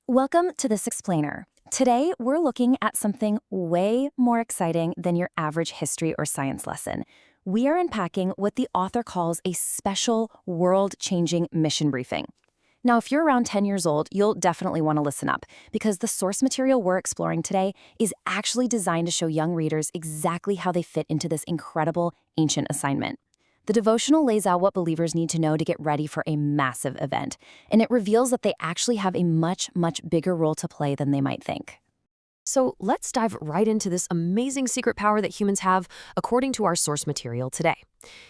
Welcome to this explainer. Today, we're looking at something way more exciting than your average history or science lesson. We are unpacking what the author calls a special world-changing mission briefing. Now, if you're around 10 years old, you'll definitely want to listen up because the source material we're exploring today is actually designed to show young readers exactly how they fit into this incredible ancient assignment. The devotional lays out what believers need to know to get ready for a massive event, and it reveals that they actually have a much bigger role to play than they might think. So let's dive right into this amazing secret power that humans have according to our source material today.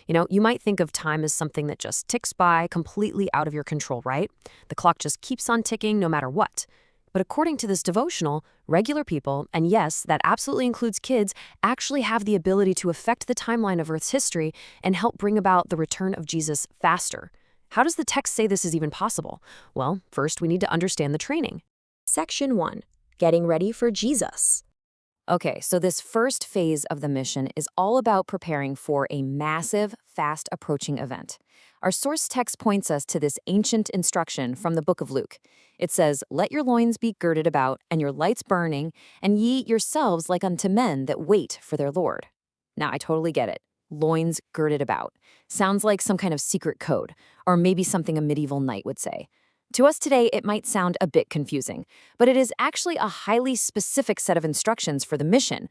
You might think of time as something that just ticks by completely out of your control, right? The clock just keeps on ticking no matter what. But according to this devotional, regular people, and yes, that absolutely includes kids, actually have the ability to affect the timeline of Earth's history and help bring about the return of Jesus faster. How does the text say this is even possible? Well, first we need to understand the training. Section 1. Getting ready for Jesus. Okay, so this first phase of the mission is all about preparing for a massive, fast-approaching event. Our source text points us to this ancient instruction from the book of Luke. It says, "Let your loins be girded about, and your lights burning, and ye yourselves like unto men that wait for their Lord." Now, I totally get it. Loins girded about. Sounds like some kind of secret code, or maybe something a medieval knight would say. To us today, it might sound a bit confusing, but it is actually a highly specific set of instructions for the mission.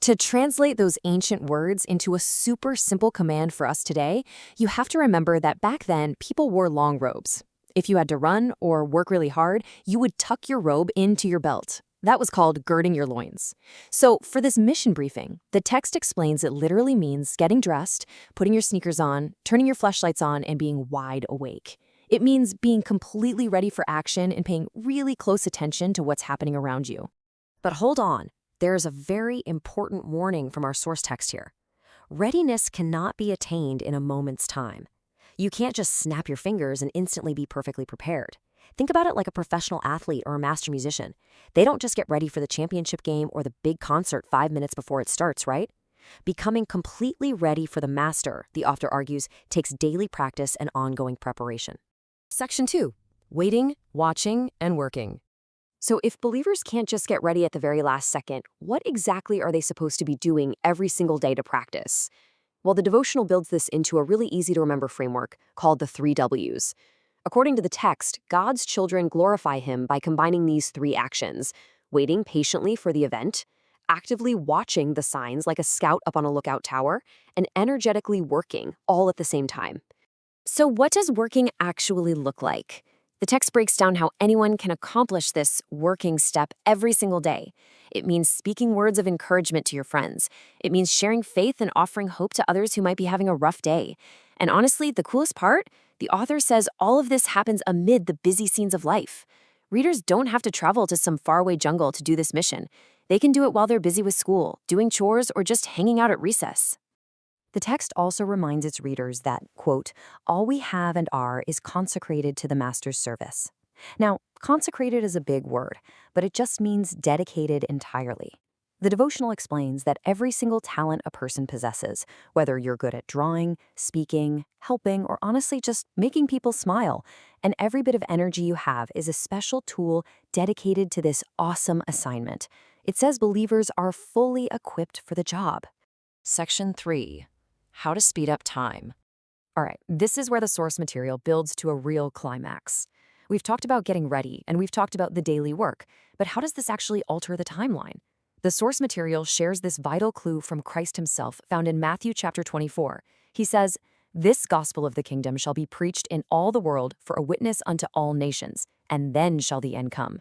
To translate those ancient words into a super simple command for us today, you have to remember that back then, people wore long robes. If you had to run or work really hard, you would tuck your robe into your belt. That was called girding your loins. So for this mission briefing, the text explains it literally means getting dressed, putting your sneakers on, turning your flashlights on, and being wide awake. It means being completely ready for action and paying really close attention to what's happening around you. But hold on, there's a very important warning from our source text here. Readiness cannot be attained in a moment's time. You can't just snap your fingers and instantly be perfectly prepared. Think about it like a professional athlete or a master musician. They don't just get ready for the championship game or the big concert 5 minutes before it starts, right? Becoming completely ready for the master, the author argues, takes daily practice and ongoing preparation. Section 2. Waiting, watching, and working. So if believers can't just get ready at the very last second, what exactly are they supposed to be doing every single day to practice? Well, the devotional builds this into a really easy-to-remember framework called the 3 W's. According to the text, God's children glorify Him by combining these 3 actions: waiting patiently for the event, actively watching the signs like a scout up on a lookout tower, and energetically working, all at the same time. So what does working actually look like? The text breaks down how anyone can accomplish this working step every single day. It means speaking words of encouragement to your friends. It means sharing faith and offering hope to others who might be having a rough day. And honestly, the coolest part? The author says all of this happens amid the busy scenes of life. Readers don't have to travel to some faraway jungle to do this mission. They can do it while they're busy with school, doing chores, or just hanging out at recess. The text also reminds its readers that, quote, all we have and are is consecrated to the Master's service. Now, consecrated is a big word, but it just means dedicated entirely. The devotional explains that every single talent a person possesses, whether you're good at drawing, speaking, helping, or honestly just making people smile, and every bit of energy you have is a special tool dedicated to this awesome assignment. It says believers are fully equipped for the job. Section 3. How to speed up time. All right, this is where the source material builds to a real climax. We've talked about getting ready, and we've talked about the daily work, but how does this actually alter the timeline? The source material shares this vital clue from Christ himself, found in Matthew chapter 24. He says, "This gospel of the kingdom shall be preached in all the world for a witness unto all nations, and then shall the end come."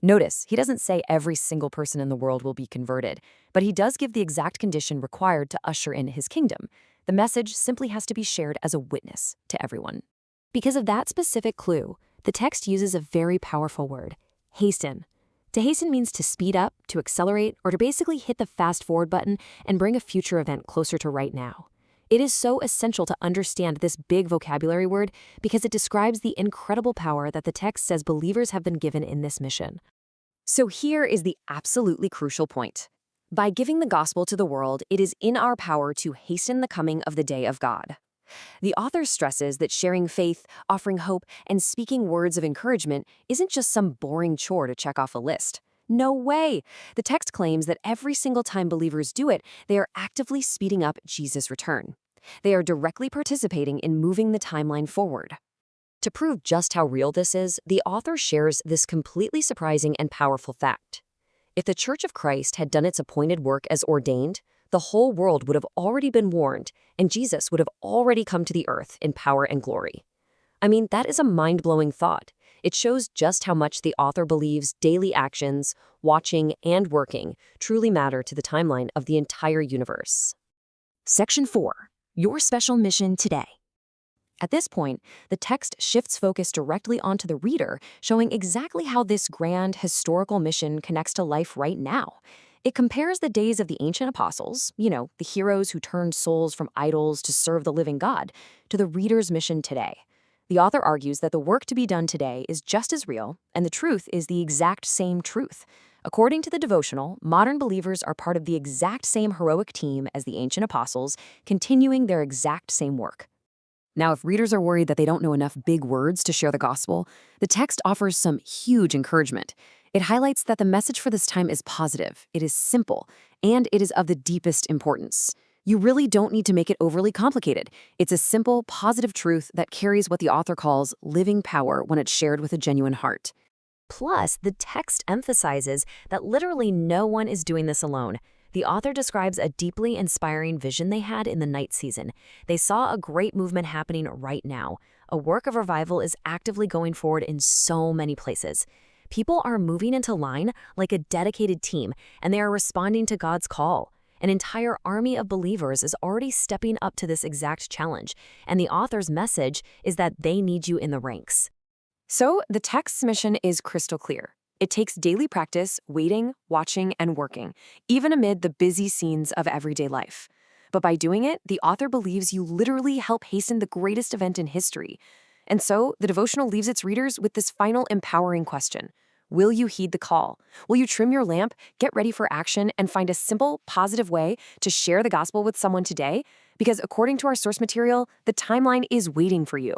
Notice, he doesn't say every single person in the world will be converted, but he does give the exact condition required to usher in his kingdom. The message simply has to be shared as a witness to everyone. Because of that specific clue, the text uses a very powerful word, hasten. To hasten means to speed up, to accelerate, or to basically hit the fast-forward button and bring a future event closer to right now. It is so essential to understand this big vocabulary word because it describes the incredible power that the text says believers have been given in this mission. So here is the absolutely crucial point. By giving the gospel to the world, it is in our power to hasten the coming of the day of God. The author stresses that sharing faith, offering hope, and speaking words of encouragement isn't just some boring chore to check off a list. No way! The text claims that every single time believers do it, they are actively speeding up Jesus' return. They are directly participating in moving the timeline forward. To prove just how real this is, the author shares this completely surprising and powerful fact. If the Church of Christ had done its appointed work as ordained, the whole world would have already been warned, and Jesus would have already come to the earth in power and glory. I mean, that is a mind-blowing thought. It shows just how much the author believes daily actions, watching, and working truly matter to the timeline of the entire universe. Section 4. Your special mission today. At this point, the text shifts focus directly onto the reader, showing exactly how this grand historical mission connects to life right now. It compares the days of the ancient apostles, the heroes who turned souls from idols to serve the living God, to the reader's mission today. The author argues that the work to be done today is just as real, and the truth is the exact same truth. According to the devotional, modern believers are part of the exact same heroic team as the ancient apostles, continuing their exact same work. Now, if readers are worried that they don't know enough big words to share the gospel, the text offers some huge encouragement. It highlights that the message for this time is positive, it is simple, and it is of the deepest importance. You really don't need to make it overly complicated. It's a simple, positive truth that carries what the author calls living power when it's shared with a genuine heart. Plus, the text emphasizes that literally no one is doing this alone. The author describes a deeply inspiring vision they had in the night season. They saw a great movement happening right now. A work of revival is actively going forward in so many places. People are moving into line like a dedicated team, and they are responding to God's call. An entire army of believers is already stepping up to this exact challenge, and the author's message is that they need you in the ranks. So, the text's mission is crystal clear. It takes daily practice, waiting, watching, and working, even amid the busy scenes of everyday life. But by doing it, the author believes you literally help hasten the greatest event in history. And so, the devotional leaves its readers with this final empowering question. Will you heed the call? Will you trim your lamp, get ready for action, and find a simple, positive way to share the gospel with someone today? Because according to our source material, the timeline is waiting for you.